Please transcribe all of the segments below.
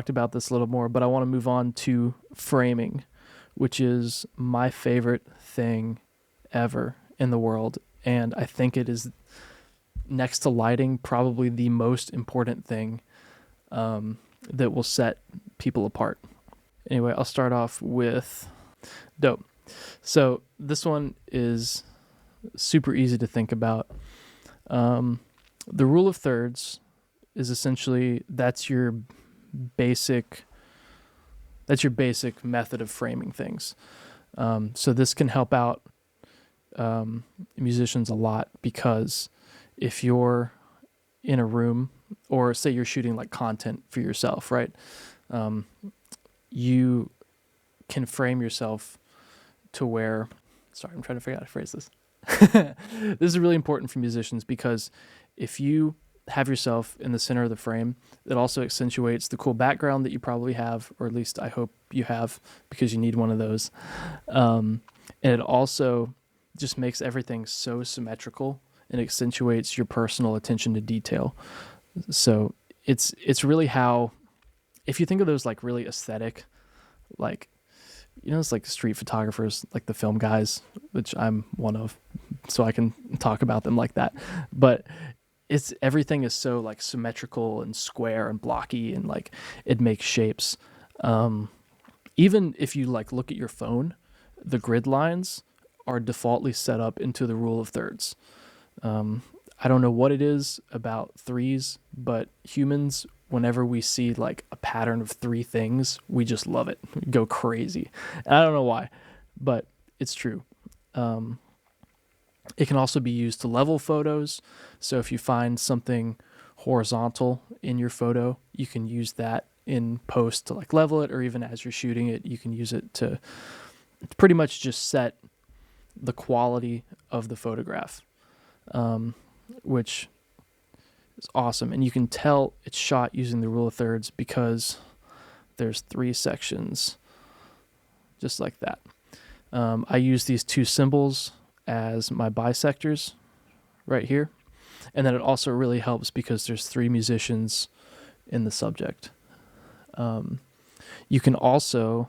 talked about this a little more, but I want to move on to framing, which is my favorite thing ever in the world. And I think it is, next to lighting, probably the most important thing that will set people apart. Anyway, I'll start off with dope. So this one is super easy to think about. The rule of thirds is essentially that's your basic method of framing things. So this can help out musicians a lot, because if you're in a room, or say you're shooting like content for yourself, right? You can frame yourself to where, sorry, I'm trying to figure out how to phrase this. This is really important for musicians, because if you have yourself in the center of the frame, it also accentuates the cool background that you probably have, or at least I hope you have, because you need one of those. And it also just makes everything so symmetrical and accentuates your personal attention to detail. So it's really how, if you think of those like really aesthetic, like, you know, it's like street photographers, like the film guys, which I'm one of, so I can talk about them like that. But everything is so like symmetrical and square and blocky, and like it makes shapes. Even if you like look at your phone, the grid lines are defaultly set up into the rule of thirds. I don't know what it is about threes, but humans, whenever we see like a pattern of three things, we just love it. We go crazy. And I don't know why, but it's true. It can also be used to level photos. So if you find something horizontal in your photo, you can use that in post to like level it, or even as you're shooting it, you can use it to pretty much just set the quality of the photograph, which is awesome. And you can tell it's shot using the rule of thirds because there's three sections just like that. I use these two symbols as my bisectors right here. And then it also really helps because there's three musicians in the subject. You can also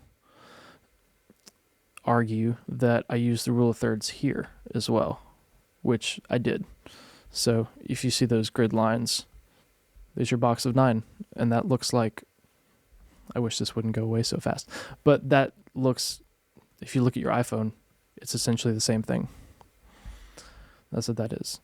argue that I use the rule of thirds here as well, which I did. So if you see those grid lines, there's your box of 9. And that looks like, I wish this wouldn't go away so fast, but that looks, if you look at your iPhone, it's essentially the same thing. That's what that is.